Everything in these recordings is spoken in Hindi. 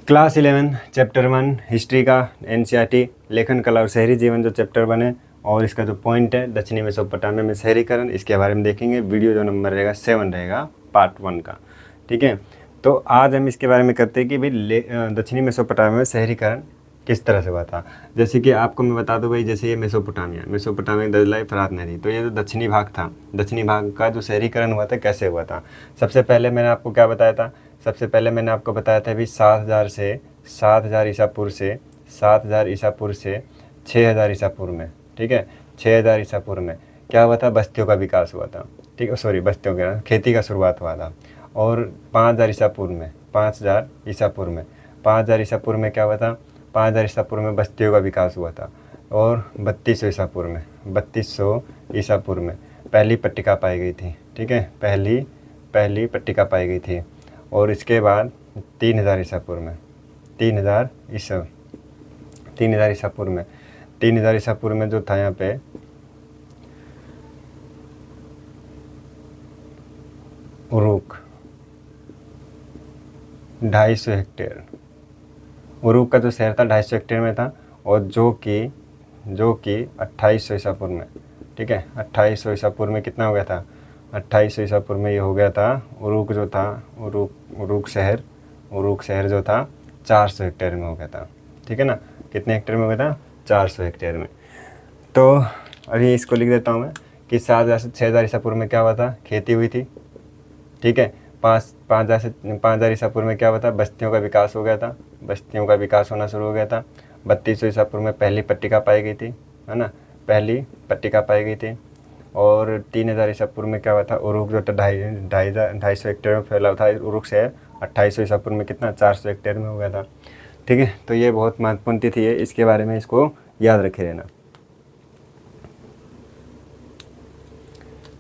क्लास 11 चैप्टर 1 हिस्ट्री का एनसीईआरटी लेखन कला और शहरी जीवन जो चैप्टर 1 है और इसका जो पॉइंट है दक्षिणी मेसोपोटामिया में शहरीकरण, इसके बारे में देखेंगे। वीडियो जो नंबर रहेगा 7 रहेगा पार्ट 1 का, ठीक है। तो आज हम इसके बारे में करते हैं कि भाई दक्षिणी मेसोपोटामिया में शहरीकरण किस तरह से हुआ था। जैसे कि आपको मैं बता दूं भाई, जैसे ये मेसोपोटामिया दजला फरात नदी, तो ये जो दक्षिणी भाग था, दक्षिणी भाग का जो शहरीकरण हुआ था कैसे हुआ था। सबसे पहले मैंने आपको क्या बताया था, सबसे पहले मैंने आपको बताया था भी 7,000 ईसापुर से 6,000 ईसापुर में, ठीक है। 6,000 ईसापुर में क्या हुआ था, बस्तियों का विकास हुआ था, ठीक है। सॉरी, बस्तियों के खेती का शुरुआत हुआ था। और 5,000 ईसापुर में 5,000 ईसापुर में क्या हुआ था, 5,000 ईसापुर में बस्तियों का विकास हुआ था। और 3200 ईसापुर में पहली पट्टिका पाई गई थी, ठीक है। पहली पट्टिका पाई गई थी। और इसके बाद 3,000 ईसापुर में 3,000 ईसापुर में जो था यहाँ पे उरुक 250 हेक्टेयर, उरुक का जो शहर था 250 हेक्टेयर में था। और जो कि 2800 ईसापुर में, ठीक है। 2800 ईसापुर में कितना हो गया था, 2800 ईसापुर में ये हो गया था उरुक जो था, उरुक शहर जो था 400 हेक्टेयर में हो गया था, ठीक है ना। कितने हेक्टेयर में हो गया था, 400 हेक्टेयर में। तो अभी इसको लिख देता हूँ मैं कि 7,000 से 6,000 ईसापुर में क्या हुआ था, खेती हुई थी, ठीक है। 5,000 ईसापुर में क्या हुआ था, बस्तियों का विकास हो गया था, बस्तियों का विकास होना शुरू हो गया था। 3200 ईसापुर में पहली पट्टिका पाई गई थी, है ना, पहली पट्टिका पाई गई थी। और 3,000 ईसापुर में क्या हुआ था, उरुक जो था 250 हेक्टेयर में फैला था उरुक शहर। 2800 ईसापुर में कितना, 400 हेक्टेयर में हो गया था, ठीक है। तो ये बहुत महत्वपूर्ण तिथि है, इसके बारे में इसको याद रखे रहना,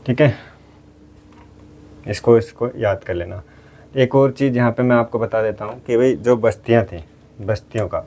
ठीक है। इसको याद कर लेना। एक और चीज़ यहाँ पे मैं आपको बता देता हूँ कि भाई जो बस्तियाँ थी, बस्तियों का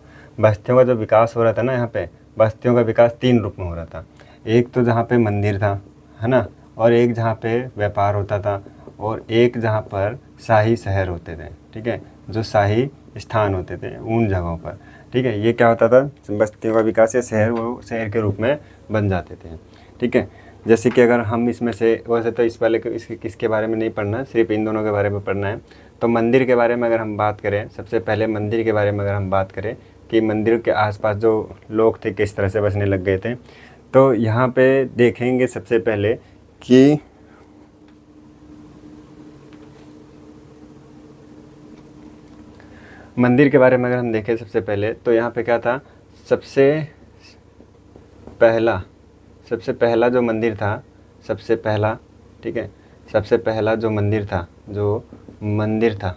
जो विकास हो रहा था ना, यहाँ पे बस्तियों का विकास 3 रूप में हो रहा था। एक तो जहाँ पे मंदिर था, है ना, और एक जहाँ पे व्यापार होता था, और एक जहाँ पर शाही शहर होते थे, ठीक है, जो शाही स्थान होते थे उन जगहों पर, ठीक है। ये क्या होता था, बस्तियों का विकास या शहर वो शहर के रूप में बन जाते थे, ठीक है। जैसे कि अगर हम इसमें से, वैसे तो इस वाले किसके बारे में नहीं पढ़ना, सिर्फ इन दोनों के बारे में पढ़ना है। तो मंदिर के बारे में अगर हम बात करें, सबसे पहले मंदिर के बारे में अगर हम बात करें कि मंदिर के आसपास जो लोग थे किस तरह से बसने लग गए थे, तो यहाँ पे देखेंगे सबसे पहले कि मंदिर के बारे में अगर हम देखें सबसे पहले, तो यहाँ पे क्या था, सबसे पहला जो मंदिर था, ठीक है, सबसे पहला जो मंदिर था,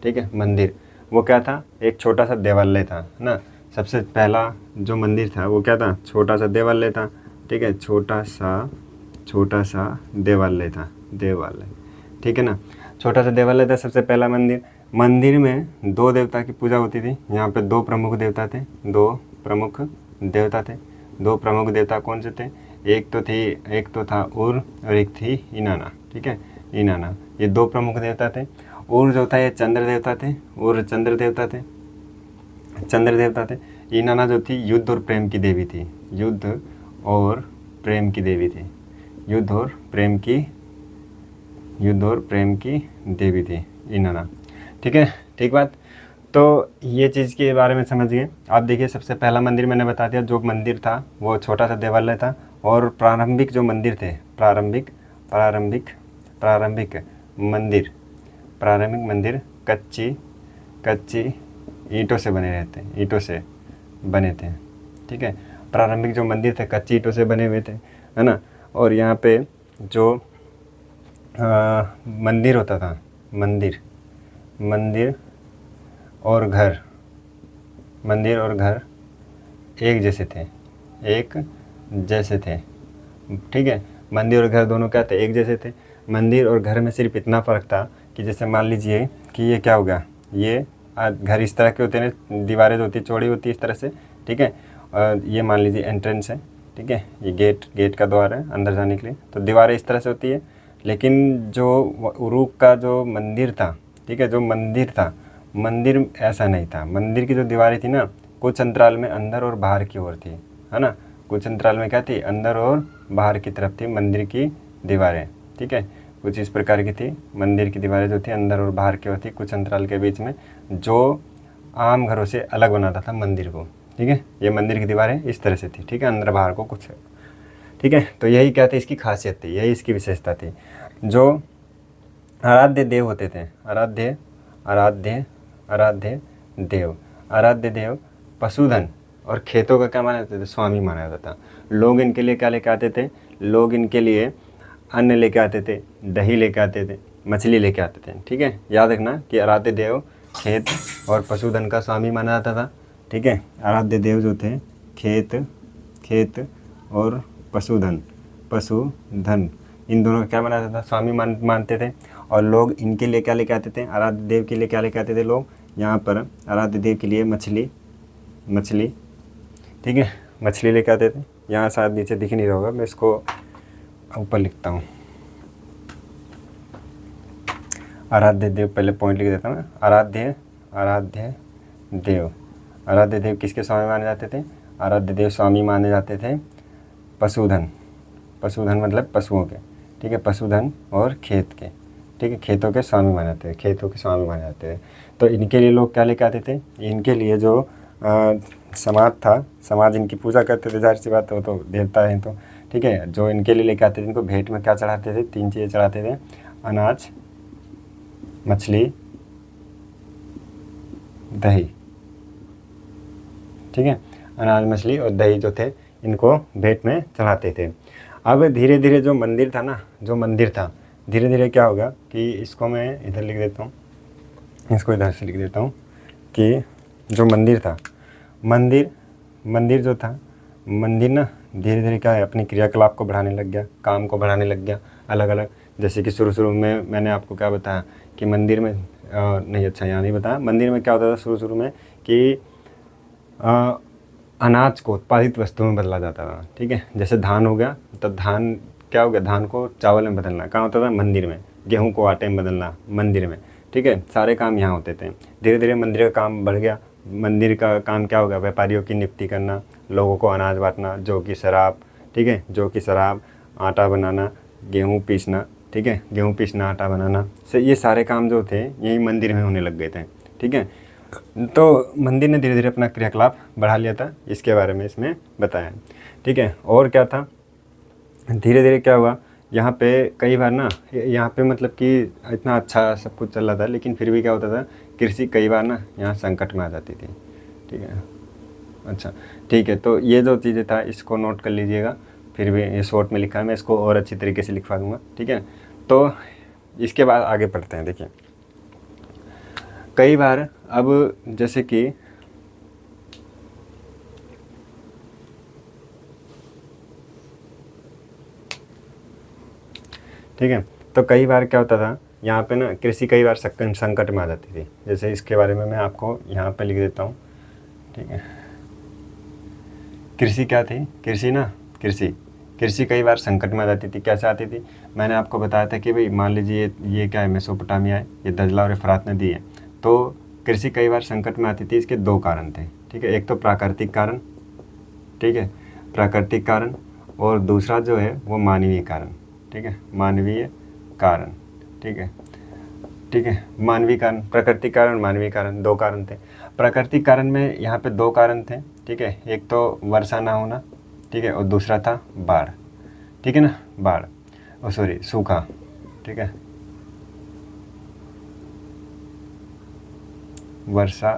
ठीक है, मंदिर वो क्या था, एक छोटा सा देवालय था, है ना। सबसे पहला जो मंदिर था वो क्या था, छोटा सा देवालय था, ठीक है, छोटा सा देवालय था, ठीक है ना, छोटा सा देवालय था सबसे पहला मंदिर। मंदिर में 2 देवता की पूजा होती थी। यहाँ पे 2 प्रमुख देवता थे, 2 प्रमुख देवता कौन से थे, एक तो था उर और एक थी इनाना, ठीक है, इनाना। ये 2 प्रमुख देवता थे। उर जो था ये चंद्र देवता थे। इनाना जो थी युद्ध और प्रेम की देवी थी, देवी थी इनाना, ठीक है, ठीक बात। तो ये चीज़ के बारे में समझ गए आप। देखिए सबसे पहला मंदिर मैंने बता दिया, जो मंदिर था वो छोटा सा देवालय था। और प्रारंभिक जो मंदिर थे, प्रारंभिक मंदिर कच्ची ईंटों से बने थे, ठीक है। प्रारंभिक जो मंदिर थे कच्ची ईंटों से बने हुए थे, है ना। और यहाँ पे जो मंदिर होता था, मंदिर और घर एक जैसे थे, ठीक है। मंदिर और घर दोनों क्या थे, एक जैसे थे। मंदिर और घर में सिर्फ इतना फ़र्क था कि जैसे मान लीजिए कि ये क्या होगा, ये घर इस तरह के होते हैं, दीवारें जो होती है चौड़ी होती है इस तरह से, ठीक है। ये मान लीजिए एंट्रेंस है, ठीक है, ये गेट का द्वार है अंदर जाने के लिए, तो दीवारें इस तरह से होती है। लेकिन जो उरूक का जो मंदिर था, ठीक है, जो मंदिर था मंदिर ऐसा नहीं था। मंदिर की जो दीवारें थी ना, कुछ अंतराल में अंदर और बाहर की ओर थी, है ना। कुछ अंतराल में क्या थी, अंदर और बाहर की तरफ थी मंदिर की दीवारें, ठीक है। कुछ इस प्रकार की थी मंदिर की दीवारें जो थी, अंदर और बाहर की ओर थी, कुछ अंतराल के बीच में, जो आम घरों से अलग बनाता था मंदिर को, ठीक है। ये मंदिर की दीवारें इस तरह से थी, ठीक है, अंदर बाहर को कुछ, ठीक है। तो यही क्या थी, इसकी खासियत थी, यही इसकी विशेषता थी। जो आराध्य देव होते थे, आराध्य आराध्य आराध्य देव, आराध्य देव पशुधन और खेतों का क्या माना जाता था, स्वामी माना जाता था। लोग इनके लिए क्या लेके आते थे, लोग इनके लिए अन्न लेके आते थे, दही लेके आते थे, मछली लेके आते थे, ठीक है। याद रखना कि आराध्य देव खेत और पशुधन का स्वामी माना जाता था, ठीक है। आराध्य देव जो थे खेत और पशुधन इन दोनों का क्या माना जाता था, स्वामी मानते थे। और लोग इनके लिए क्या लेके आते थे, आराध्य देव के लिए क्या लेके आते थे लोग, यहाँ पर आराध्य देव के लिए मछली, ठीक है, मछली लेके आते थे। यहाँ शायद नीचे दिख नहीं रहा होगा, मैं इसको ऊपर लिखता हूँ। आराध्य देव, पहले पॉइंट लिख देता हूँ। आराध्य देव किसके स्वामी माने जाते थे, आराध्य देव स्वामी माने जाते थे पशुधन मतलब पशुओं के, ठीक है, पशुधन और खेत के, ठीक है, खेतों के स्वामी माने जाते थे। तो इनके लिए लोग क्या लेके आते थे, इनके लिए जो समाज इनकी पूजा करते थे, जाहिर सी बात, वो तो देवता हैं तो, ठीक है। जो इनके लिए लेके आते थे, इनको भेंट में क्या चढ़ाते थे, 3 चीज़ें चढ़ाते थे, अनाज, मछली, दही, ठीक है। अनाज, मछली और दही जो थे, इनको भेंट में चढ़ाते थे। अब धीरे धीरे जो मंदिर था, धीरे धीरे क्या होगा कि इसको मैं इधर लिख देता हूँ, इसको इधर से लिख देता हूँ कि जो मंदिर था, मंदिर जो था, मंदिर ना धीरे धीरे क्या है, अपनी क्रियाकलाप को बढ़ाने लग गया, काम को बढ़ाने लग गया अलग अलग। जैसे कि शुरू में मैंने आपको क्या बताया कि मंदिर में यहाँ नहीं बताया, मंदिर में क्या होता था शुरू में कि अनाज को उत्पादित वस्तुओं में बदला जाता था, ठीक है। जैसे धान हो गया, तो धान क्या हो गया, धान को चावल में बदलना कहाँ होता था, मंदिर में। गेहूं को आटे में बदलना मंदिर में, ठीक है। सारे काम यहाँ होते थे। धीरे धीरे मंदिर का काम बढ़ गया। मंदिर का काम क्या होगा, व्यापारियों की नियुक्ति करना, लोगों को अनाज बांटना, जौ की शराब, ठीक है, जौ की शराब, आटा बनाना, गेहूँ पीसना, ठीक है, गेहूँ पीसना, आटा बनाना, से ये सारे काम जो थे यही मंदिर में होने लग गए थे, ठीक है। तो मंदिर ने धीरे धीरे अपना क्रियाकलाप बढ़ा लिया था, इसके बारे में इसमें बताया, ठीक है। और क्या था, धीरे धीरे क्या हुआ, यहाँ पे कई बार ना, यहाँ पे मतलब कि इतना अच्छा सब कुछ चल रहा था, लेकिन फिर भी क्या होता था, कृषि कई बार ना यहाँ संकट में आ जाती थी, ठीक है। अच्छा, ठीक है, तो ये जो चीज़ें था इसको नोट कर लीजिएगा। फिर भी ये शॉर्ट में लिखा है, मैं इसको और अच्छी तरीके से लिखवा दूँगा, ठीक है। तो इसके बाद आगे पढ़ते हैं। देखिए, कई बार अब जैसे कि ठीक है, तो कई बार क्या होता था यहाँ पे ना, कृषि कई बार संकट में आ जाती थी। जैसे इसके बारे में मैं आपको यहाँ पे लिख देता हूँ, ठीक है। कृषि क्या थी, कृषि कई बार संकट में आ जाती थी। कैसे आती थी, मैंने आपको बताया था कि भाई मान लीजिए ये क्या है, मेसोपोटामिया है, ये दजला और फरात नदी है। तो कृषि कई बार संकट में आती थी, इसके 2 कारण थे, ठीक है। एक तो प्राकृतिक कारण, ठीक है, प्राकृतिक कारण, और दूसरा जो है वो मानवीय कारण, ठीक है, मानवीय कारण, ठीक है, ठीक है, मानवीय कारण, प्राकृतिक कारण, मानवीय कारण, 2 कारण थे। प्राकृतिक कारण में यहाँ पे 2 कारण थे, ठीक है। एक तो वर्षा ना होना, ठीक है, और दूसरा था बाढ़, ठीक है ना, बाढ़, सूखा, ठीक है, वर्षा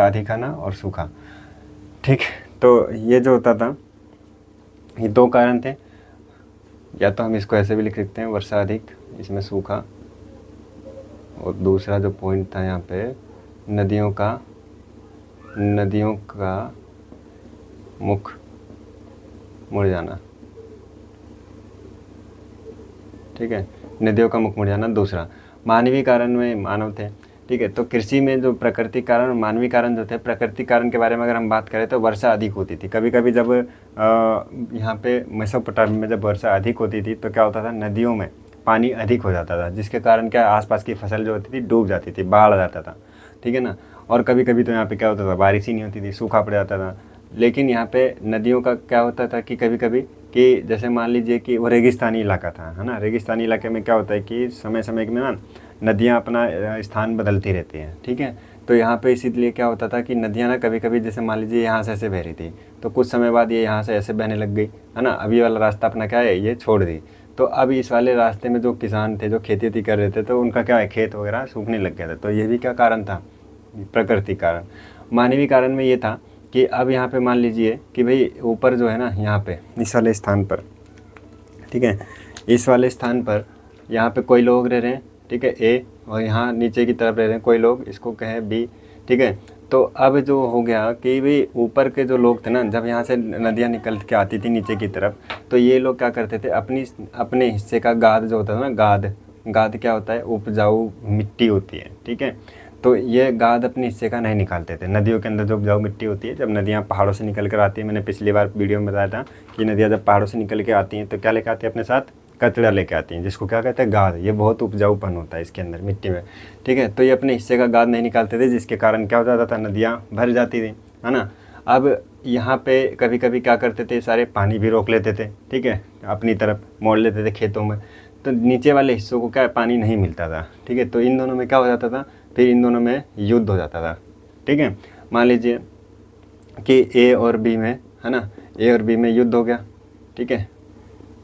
अधिक आना और सूखा, ठीक। तो ये जो होता था, ये 2 कारण थे। या तो हम इसको ऐसे भी लिख सकते हैं, वर्षा अधिक, इसमें सूखा, और दूसरा जो पॉइंट था यहाँ पे, नदियों का मुख मुड़ जाना, ठीक है, नदियों का मुख मुड़ जाना। दूसरा मानवीय कारण में मानव थे, ठीक है। तो कृषि में जो प्राकृतिक कारण और मानवीय कारण जो थे, प्राकृतिक कारण के बारे में अगर हम बात करें तो वर्षा अधिक होती थी। कभी कभी जब यहाँ पे मेसोपोटामिया में जब वर्षा अधिक होती थी तो क्या होता था, नदियों में पानी अधिक हो जाता था, जिसके कारण क्या आसपास की फसल जो होती थी डूब जाती थी, बाढ़ आ जाता था, ठीक है ना। और कभी कभी तो यहाँ पे क्या होता था, बारिश ही नहीं होती थी, सूखा पड़ जाता था। लेकिन यहाँ पे नदियों का क्या होता था कि कभी कभी कि जैसे मान लीजिए कि वो रेगिस्तानी इलाका था, है ना। रेगिस्तानी इलाके में क्या होता है कि समय समय में ना नदियाँ अपना स्थान बदलती रहती हैं, ठीक है। तो यहाँ पे इसीलिए क्या होता था कि नदियाँ ना कभी कभी जैसे मान लीजिए यहाँ से ऐसे बह रही थी, तो कुछ समय बाद ये यहाँ से ऐसे बहने लग गई, है ना। अब ये वाला रास्ता अपना क्या है, ये छोड़ दी। तो अब इस वाले रास्ते में जो किसान थे, जो खेती वेती कर रहे थे, तो उनका क्या है, खेत वगैरह सूखने लग गया था। तो ये भी क्या कारण था, प्रकृति कारण। मानवीय कारण में ये था कि अब यहाँ पे मान लीजिए कि भाई ऊपर जो है ना, यहाँ पे इस वाले स्थान पर, ठीक है, इस वाले स्थान पर यहाँ पे कोई लोग रह रहे हैं, ठीक है, ए, और यहाँ नीचे की तरफ रह रहे हैं कोई लोग, इसको कहें बी, ठीक है। तो अब जो हो गया कि भाई ऊपर के जो लोग थे ना, जब यहाँ से नदियाँ निकल के आती थी नीचे की तरफ, तो ये लोग क्या करते थे, अपने हिस्से का गाद जो होता था ना, गाद क्या होता है, उपजाऊ मिट्टी होती है, ठीक है। तो ये गाद अपने हिस्से का नहीं निकालते थे। नदियों के अंदर जो उपजाऊ मिट्टी होती है, जब नदियाँ पहाड़ों से निकल कर आती है, मैंने पिछली बार वीडियो में बताया था कि नदियाँ जब पहाड़ों से निकल के आती हैं तो क्या लेकर आती है अपने साथ, कचड़ा लेके आती हैं, जिसको क्या कहते हैं, गाद। ये बहुत उपजाऊपन होता है इसके अंदर मिट्टी में, ठीक है। तो ये अपने हिस्से का गाद नहीं निकालते थे, जिसके कारण क्या हो जाता था, नदियाँ भर जाती थी, है ना। अब यहाँ पे कभी कभी क्या करते थे, सारे पानी भी रोक लेते थे, ठीक है, अपनी तरफ मोड़ लेते थे खेतों में। तो नीचे वाले हिस्सों को क्या पानी नहीं मिलता था, ठीक है। तो इन दोनों में क्या हो जाता था, फिर इन दोनों में युद्ध हो जाता था, ठीक है। मान लीजिए कि ए और बी में, है ना, ए और बी में युद्ध हो गया, ठीक है,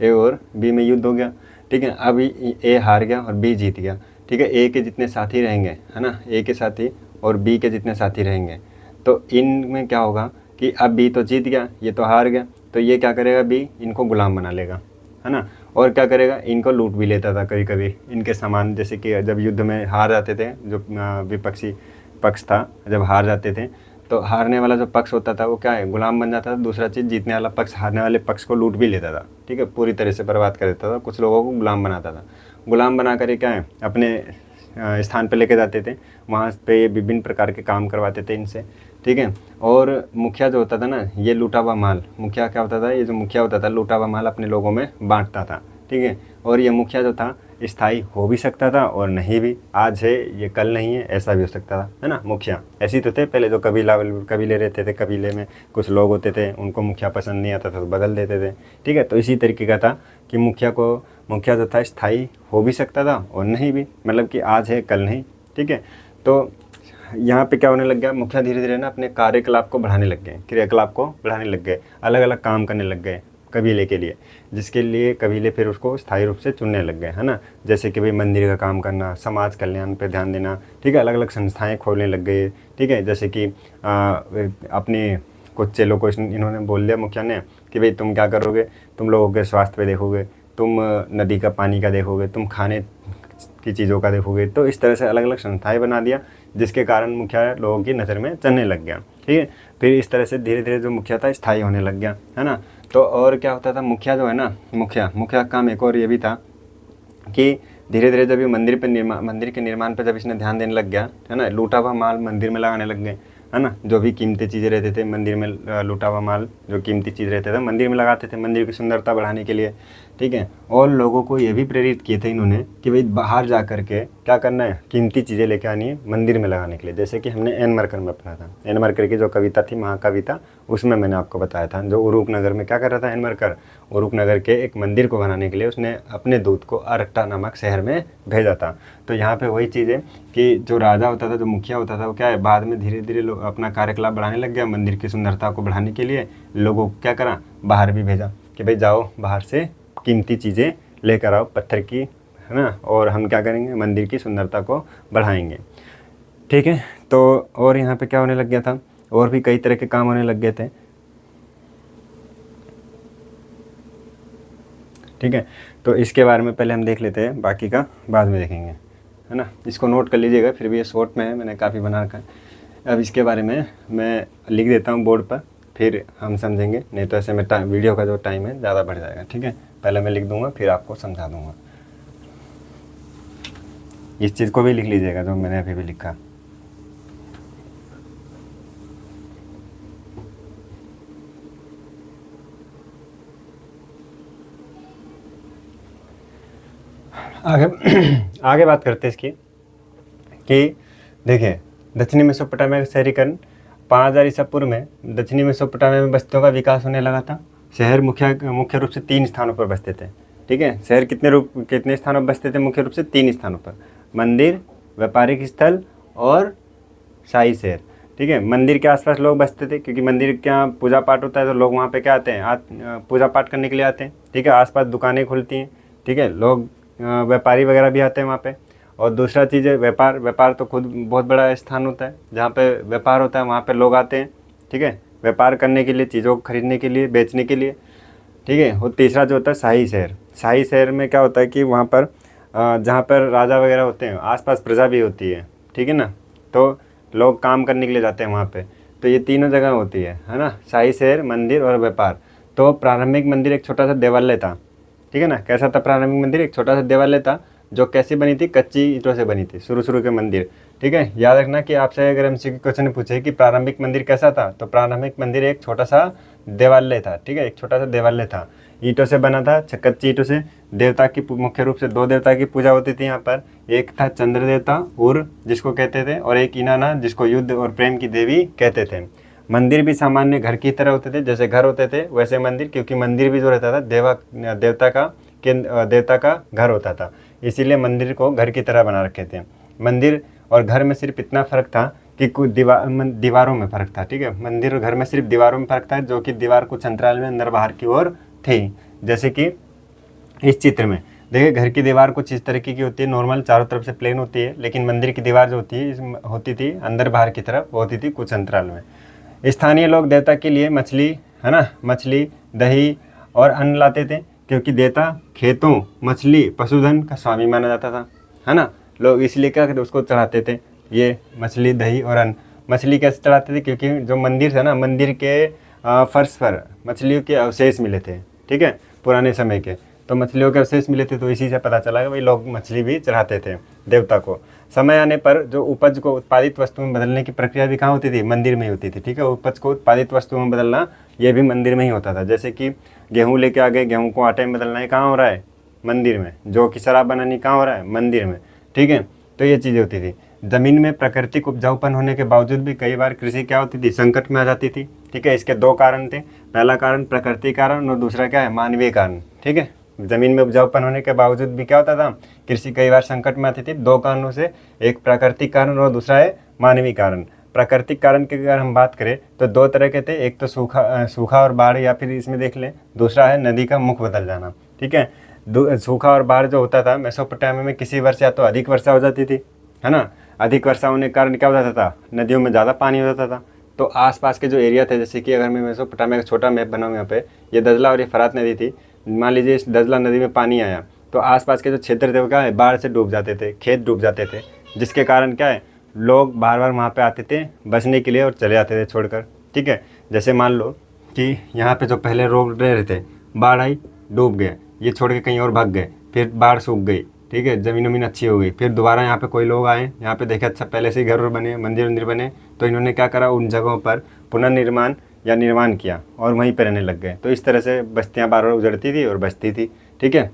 ए और बी में युद्ध हो गया, ठीक है। अब ए हार गया और बी जीत गया, ठीक है। ए के जितने साथी रहेंगे, है ना, ए के साथी और बी के जितने साथी रहेंगे, तो इनमें क्या होगा कि अब बी तो जीत गया, ये तो हार गया, तो ये क्या करेगा, बी इनको गुलाम बना लेगा, है ना। और क्या करेगा, इनको लूट भी लेता था कभी कभी, इनके सामान। जैसे कि जब युद्ध में हार जाते थे, जो विपक्षी पक्ष था, जब हार जाते थे, तो हारने वाला जो पक्ष होता था वो क्या है, गुलाम बन जाता था। दूसरा चीज़, जीतने वाला पक्ष हारने वाले पक्ष को लूट भी लेता था, ठीक है, पूरी तरह से बर्बाद कर देता था, कुछ लोगों को गुलाम बनाता था। गुलाम बना कर क्या है, अपने स्थान पे लेके जाते थे, वहाँ पे ये विभिन्न प्रकार के काम करवाते थे इनसे, ठीक है। और मुखिया जो होता था ना, ये लूटा हुआ माल, मुखिया क्या होता था, ये जो मुखिया होता था, लूटा हुआ माल अपने लोगों में बांटता था, ठीक है। और ये मुखिया जो था स्थायी हो भी सकता था और नहीं भी, आज है ये कल नहीं है, ऐसा भी हो सकता था, है ना। मुखिया ऐसे ही तो थे पहले, जो कबीले रहते थे, कबीले में कुछ लोग होते थे, उनको मुखिया पसंद नहीं आता था तो बदल देते थे, ठीक है। तो इसी तरीके का था कि मुखिया जो था स्थायी हो भी सकता था और नहीं भी, मतलब कि आज है कल नहीं, ठीक है। तो यहाँ पे क्या होने लग गया, मुखिया धीरे धीरे ना अपने कार्यकलाप को बढ़ाने लग गए, क्रियाकलाप को बढ़ाने लग गए, अलग अलग काम करने लग गए कबीले के लिए, जिसके लिए कबीले फिर उसको स्थायी रूप से चुनने लग गए, है ना। जैसे कि भाई मंदिर का काम करना, समाज कल्याण पे ध्यान देना, ठीक है, अलग अलग संस्थाएं खोलने लग गए, ठीक है। जैसे कि अपने कुछ चेलों को इन्होंने बोल दिया मुखिया ने कि भाई तुम क्या करोगे, तुम लोगों के स्वास्थ्य पे देखोगे, तुम नदी का पानी का देखोगे, तुम खाने की चीज़ों का देखोगे। तो इस तरह से अलग अलग संस्थाएं बना दिया, जिसके कारण मुखिया लोगों की नज़र में चलने लग गया, ठीक है। फिर इस तरह से धीरे धीरे जो मुखिया था स्थायी होने लग गया, है ना। तो और क्या होता था, मुखिया जो है ना, मुखिया का काम एक और ये भी था कि धीरे धीरे जब ये मंदिर के निर्माण पर जब इसने ध्यान देने लग गया, है ना, लूटा हुआ माल मंदिर में लगाने लग गए, है ना। जो भी कीमती चीज़ें रहते थे मंदिर में, लूटा हुआ माल जो कीमती चीज़ रहते थे मंदिर में लगाते थे, मंदिर की सुंदरता बढ़ाने के लिए, ठीक है। और लोगों को ये भी प्रेरित किए थे इन्होंने कि भाई बाहर जा कर के क्या करना है, कीमती चीज़ें लेके आनी है मंदिर में लगाने के लिए। जैसे कि हमने एन मरकर में पढ़ा था, एन मरकर की जो कविता थी, महाकविता, उसमें मैंने आपको बताया था, जो उरूप नगर में क्या कर रहा था एन मरकर, उरूप नगर के एक मंदिर को बनाने के लिए उसने अपने दूत को अरट्टा नामक शहर में भेजा था। तो यहाँ पे वही चीज़ है कि जो राजा होता था, जो मुखिया होता था, वो क्या है, बाद में धीरे धीरे लोग अपना कार्यकलाप बढ़ाने लग गया, मंदिर की सुंदरता को बढ़ाने के लिए लोगों को क्या करा, बाहर भी भेजा कि भाई जाओ बाहर से कीमती चीज़ें लेकर आओ, पत्थर की, है ना, और हम क्या करेंगे, मंदिर की सुंदरता को बढ़ाएंगे, ठीक है। तो और यहाँ पे क्या होने लग गया था, और भी कई तरह के काम होने लग गए थे, ठीक है। तो इसके बारे में पहले हम देख लेते हैं, बाकी का बाद में देखेंगे, है ना। इसको नोट कर लीजिएगा, फिर भी ये शॉर्ट में है, मैंने काफ़ी बना रखा है। अब इसके बारे में मैं लिख देता हूँ बोर्ड पर, फिर हम समझेंगे, नहीं तो ऐसे में वीडियो का जो टाइम है ज़्यादा बढ़ जाएगा, ठीक है। पहले मैं लिख दूँगा फिर आपको समझा दूँगा। इस चीज़ को भी लिख लीजिएगा जो मैंने अभी भी लिखा। आगे आगे बात करते हैं इसकी कि देखिए दक्षिणी मेसोपोटामिया का शहरीकरण 5000 ईसा पूर्व में दक्षिणी मेसोपोटामिया में बस्तियों का विकास होने लगा था। शहर मुख्य रूप से 3 स्थानों पर बसते थे। ठीक है, शहर कितने स्थानों पर बसते थे? मुख्य रूप से 3 स्थानों पर, मंदिर, व्यापारिक स्थल और शाही शहर। ठीक है, मंदिर के आसपास लोग बसते थे क्योंकि मंदिर के यहाँ पूजा पाठ होता है तो लोग वहाँ पे क्या आते हैं, पूजा पाठ करने के लिए आते हैं। ठीक है, आसपास दुकानें खुलती हैं। ठीक है, लोग व्यापारी वगैरह भी आते हैं वहाँ पे। और दूसरा चीज़ है व्यापार तो खुद बहुत बड़ा स्थान होता है जहाँ पे व्यापार होता है, वहाँ पे लोग आते हैं। ठीक है, व्यापार करने के लिए, चीज़ों को खरीदने के लिए, बेचने के लिए। ठीक है, और तीसरा जो होता है शाही शहर। शाही शहर में क्या होता है कि वहाँ पर जहाँ पर राजा वगैरह होते हैं, आसपास प्रजा भी होती है। ठीक है ना, तो लोग काम करने के लिए जाते हैं वहाँ पे। तो ये तीनों जगह होती है ना, शाही शहर, मंदिर और व्यापार। तो प्रारंभिक मंदिर एक छोटा सा देवालय था। ठीक है ना, कैसा था प्रारंभिक मंदिर? एक छोटा सा देवालय था जो कैसी बनी थी? कच्ची ईंटों से बनी थी, शुरू के मंदिर। ठीक है, याद रखना कि आपसे अगर एमसीक्यू क्वेश्चन पूछे कि प्रारंभिक मंदिर कैसा था, तो प्रारंभिक मंदिर एक छोटा सा देवालय था। ठीक है, एक छोटा सा देवालय था, ईंटों से बना था, कच्ची ईंटों से। देवता की मुख्य रूप से 2 देवता की पूजा होती थी यहाँ पर। एक था चंद्र देवता उर जिसको कहते थे, और एक इनाना जिसको युद्ध और प्रेम की देवी कहते थे। मंदिर भी सामान्य घर की तरह होते थे, जैसे घर होते थे वैसे मंदिर, क्योंकि मंदिर भी जो रहता था देवता का घर होता था, इसीलिए मंदिर को घर की तरह बना रखे थे। मंदिर और घर में सिर्फ इतना फ़र्क था कि कुछ दीवारों में फ़र्क था। ठीक है, मंदिर और घर में सिर्फ दीवारों में फ़र्क था, जो कि दीवार कुछ अंतराल में अंदर बाहर की ओर थी। जैसे कि इस चित्र में देखिए, घर की दीवार कुछ इस तरीके की होती है, नॉर्मल चारों तरफ से प्लेन होती है, लेकिन मंदिर की दीवार जो होती थी अंदर बाहर की तरफ, होती थी कुछ अंतराल में। स्थानीय लोग देवता के लिए मछली, है ना, मछली, दही और अन्न लाते थे, क्योंकि देवता खेतों, मछली, पशुधन का स्वामी माना जाता था। है ना, लोग इसलिए क्या करते, उसको चढ़ाते थे, ये मछली, दही और अन्न। मछली कैसे चढ़ाते थे? क्योंकि जो मंदिर था ना, मंदिर के फर्श पर मछलियों के अवशेष मिले थे। ठीक है, पुराने समय के, तो मछलियों के अवशेष मिले थे, तो इसी से पता चला कि भाई लोग मछली भी चढ़ाते थे देवता को। समय आने पर जो उपज को उत्पादित वस्तु में बदलने की प्रक्रिया भी कहाँ होती थी? मंदिर में ही होती थी। ठीक है, उपज को उत्पादित वस्तु में बदलना ये भी मंदिर में ही होता था। जैसे कि गेहूँ लेके आ गए, गेहूँ को आटे में बदलना है, कहाँ हो रहा है? मंदिर में। जो कि शराब बनानी कहाँ हो रहा है? मंदिर में। ठीक है, तो ये चीज़ें होती थी। ज़मीन में प्राकृतिक उपजाऊपन होने के बावजूद भी कई बार कृषि क्या होती थी? संकट में आ जाती थी। ठीक है, इसके 2 कारण थे। पहला कारण प्राकृतिक कारण और दूसरा क्या है? मानवीय कारण। ठीक है, ज़मीन में उपजाऊपन होने के बावजूद भी क्या होता था? कृषि कई बार संकट में आती थी। 2 कारणों से, एक प्राकृतिक कारण और दूसरा है मानवीय कारण। प्राकृतिक कारण की अगर हम बात करें तो 2 तरह के थे, एक तो सूखा और बाढ़, या फिर इसमें देख लें दूसरा है नदी का मुख बदल जाना। ठीक है, सूखा और बाढ़ जो होता था, मेसोपोटामिया में किसी वर्ष या तो अधिक वर्षा हो जाती थी, है ना, अधिक वर्षा होने के कारण क्या हो जाता था? नदियों में ज़्यादा पानी हो जाता था। तो आसपास के जो एरिया थे, जैसे कि अगर मैं मेसोपोटामिया का छोटा मैप बनाऊँ यहाँ पे, ये दजला और ये फरात नदी थी। मान लीजिए इस दजला नदी में पानी आया तो आसपास के जो क्षेत्र थे वो क्या है? बाढ़ से डूब जाते थे, खेत डूब जाते थे, जिसके कारण क्या है? लोग बार बार वहाँ पे आते थे बचने के लिए और चले जाते थे छोड़कर। ठीक है, जैसे मान लो कि यहाँ पे जो पहले लोग रह रहे थे, बाढ़ आई, डूब गए, ये छोड़ के कहीं और भाग गए, फिर बाढ़ सूख गई। ठीक है, ज़मीन अच्छी हो गई, फिर दोबारा यहाँ पे कोई लोग आए, यहाँ पे देखे अच्छा पहले से ही घर बने, मंदिर बने, तो इन्होंने क्या करा? उन जगहों पर पुनर्निर्माण या निर्माण किया और वहीं पर रहने लग गए। तो इस तरह से बस्तियाँ बार बार उजड़ती थी और बचती थी। ठीक है,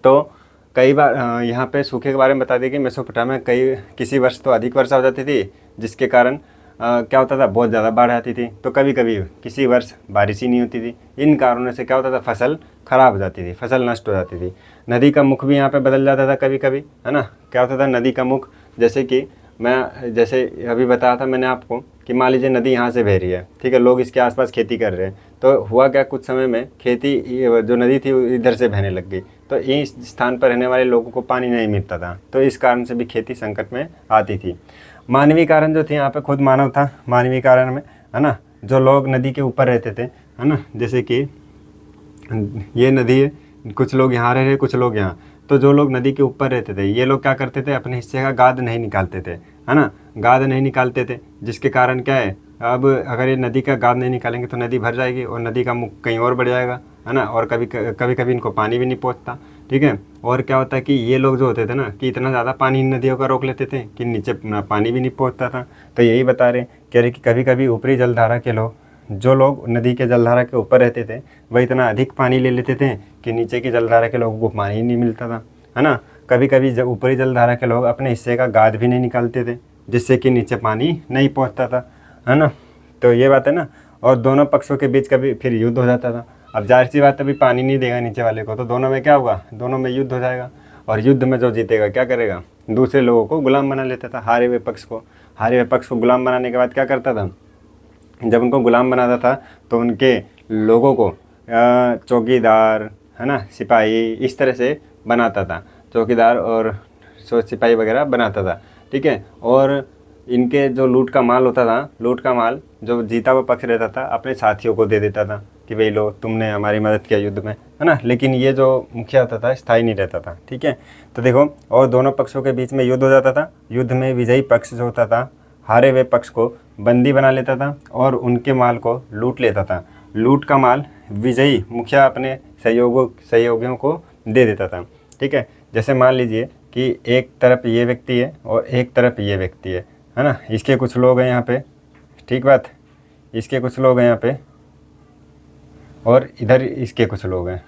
तो कई बार यहाँ पे सूखे के बारे में बता दें कि मेसोपोटामिया में किसी वर्ष तो अधिक वर्षा हो जाती थी, जिसके कारण क्या होता था? बहुत ज़्यादा बाढ़ आती थी। तो कभी कभी किसी वर्ष बारिश ही नहीं होती थी। इन कारणों से क्या होता था? फसल खराब हो जाती थी, फसल नष्ट हो जाती थी। नदी का मुख भी यहाँ पे बदल जाता था कभी कभी, है ना। क्या होता था नदी का मुख? जैसे अभी बताया था मैंने आपको कि मान लीजिए नदी यहाँ से बह रही है, ठीक है, लोग इसके आसपास खेती कर रहे हैं, तो हुआ क्या? कुछ समय में खेती जो नदी थी इधर से बहने लग गई, तो इस स्थान पर रहने वाले लोगों को पानी नहीं मिलता था, तो इस कारण से भी खेती संकट में आती थी। मानवीय कारण जो थे, यहाँ पे खुद मानव था मानवीय कारण में, है ना। जो लोग नदी के ऊपर रहते थे, है ना, जैसे कि ये नदी है, कुछ लोग यहाँ रह रहे, कुछ लोग यहाँ, तो जो लोग नदी के ऊपर रहते थे, ये लोग क्या करते थे? अपने हिस्से का गाद नहीं निकालते थे, है ना, गाद नहीं निकालते थे, जिसके कारण क्या है? अब अगर ये नदी का गाद नहीं निकालेंगे तो नदी भर जाएगी और नदी का मुख कहीं और बढ़ जाएगा, है ना, और कभी इनको पानी भी नहीं पहुँचता। ठीक है, और क्या होता है कि ये लोग जो होते थे ना, कि इतना ज़्यादा पानी इन नदियों का रोक लेते थे कि नीचे पानी भी नहीं पहुँचता था। तो यही कह रहे कि कभी कभी ऊपरी जलधारा के लोग, जो लोग नदी के जलधारा के ऊपर रहते थे, वह इतना अधिक पानी ले लेते थे कि नीचे की जलधारा के लोगों को पानी ही नहीं मिलता था, है ना। कभी कभी जब ऊपरी जलधारा के लोग अपने हिस्से का गाद भी नहीं निकालते थे, जिससे कि नीचे पानी नहीं पहुंचता था, है ना। तो ये बात है ना। और दोनों पक्षों के बीच कभी फिर युद्ध हो जाता था। अब जाहिर सी बात, अभी पानी नहीं देगा नीचे वाले को, तो दोनों में क्या होगा, दोनों में युद्ध हो जाएगा। और युद्ध में जो जीतेगा क्या करेगा, दूसरे लोगों को गुलाम बना लेता था, हारे हुए पक्ष को। हारे हुए पक्ष को गुलाम बनाने के बाद क्या करता था, जब उनको गुलाम बनाता था तो उनके लोगों को चौकीदार, है ना, सिपाही, इस तरह से बनाता था, चौकीदार और सिपाही वगैरह बनाता था, ठीक है। और इनके जो लूट का माल होता था, लूट का माल जो जीता हुआ पक्ष रहता था अपने साथियों को दे देता था कि भाई लो, तुमने हमारी मदद किया युद्ध में, है ना। लेकिन ये जो मुखिया होता था स्थायी नहीं रहता था, ठीक है। तो देखो, और दोनों पक्षों के बीच में युद्ध हो जाता था। युद्ध में विजयी पक्ष जो होता था हारे हुए पक्ष को बंदी बना लेता था और उनके माल को लूट लेता था। लूट का माल विजयी मुखिया अपने सहयोगियों को दे देता था, ठीक है। जैसे मान लीजिए कि एक तरफ ये व्यक्ति है और एक तरफ ये व्यक्ति है ना। इसके कुछ लोग हैं यहाँ पे, ठीक बात, इसके कुछ लोग हैं यहाँ पे और इधर इसके कुछ लोग हैं,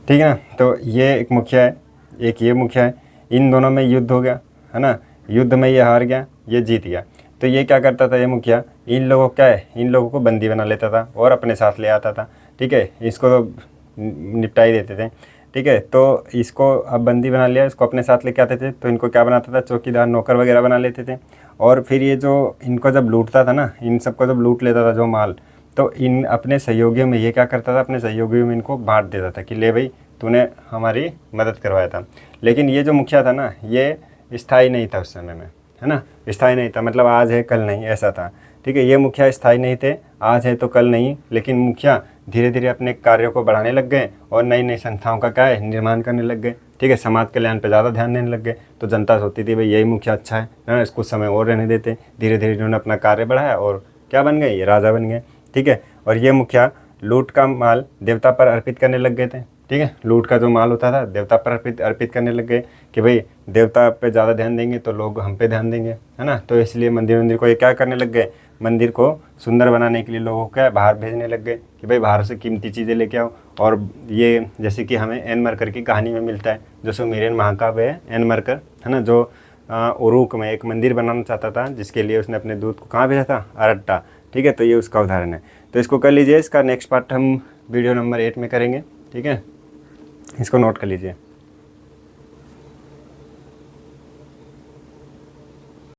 ठीक है ना। तो ये एक मुखिया है, एक ये मुखिया है, इन दोनों में युद्ध हो गया, है ना। युद्ध में ये हार गया, ये जीत गया। तो ये क्या करता था, ये मुखिया इन लोगों क्या है, इन लोगों को बंदी बना लेता था और अपने साथ ले आता था, ठीक है। इसको तो निपटा ही देते थे, ठीक है। तो इसको अब बंदी बना लिया, इसको अपने साथ लेके आते थे, तो इनको क्या बनाता था, चौकीदार, नौकर वगैरह बना लेते थे। और फिर ये जो इनको जब लूटता था ना, इन सबको जब लूट लेता था जो माल, तो इन अपने सहयोगियों में ये क्या करता था, अपने सहयोगियों में इनको बांट देता था कि ले भाई, तूने हमारी मदद करवाया था। लेकिन ये जो मुखिया था ना, ये स्थायी नहीं था उस समय में, है ना। स्थायी नहीं था, मतलब आज है कल नहीं, ऐसा था, ठीक है। ये मुखिया स्थायी नहीं थे, आज है तो कल नहीं। लेकिन मुखिया धीरे धीरे अपने कार्यों को बढ़ाने लग गए और नई नई संस्थाओं का क्या है, निर्माण करने लग गए, ठीक है। समाज कल्याण पे ज़्यादा ध्यान देने लग गए। तो जनता सोचती थी भाई यही मुखिया अच्छा है ना, इसको समय और रहने देते। धीरे धीरे इन्होंने अपना कार्य बढ़ाया और क्या बन गए, ये राजा बन गए, ठीक है। और ये मुखिया लूट का माल देवता पर अर्पित करने लग गए थे, ठीक है। लूट का जो माल होता था देवता पर अर्पित करने लग गए कि भाई देवता पे ज़्यादा ध्यान देंगे तो लोग हम पे ध्यान देंगे, है ना। तो इसलिए मंदिर को ये क्या करने लग गए, मंदिर को सुंदर बनाने के लिए लोगों को बाहर भेजने लग गए कि भाई बाहर से कीमती चीज़ें लेके आओ। और ये जैसे कि हमें एन मरकर की कहानी में मिलता है, जो सुमेरियन महाकाव्य है एन मरकर, है ना, जो उरूक में एक मंदिर बनाना चाहता था, जिसके लिए उसने अपने दूत को कहाँ भेजा था, अरट्टा, ठीक है। तो ये उसका उदाहरण है। तो इसको कर लीजिए, इसका नेक्स्ट पार्ट हम वीडियो नंबर 8 में करेंगे, ठीक है। इसको नोट कर लीजिए।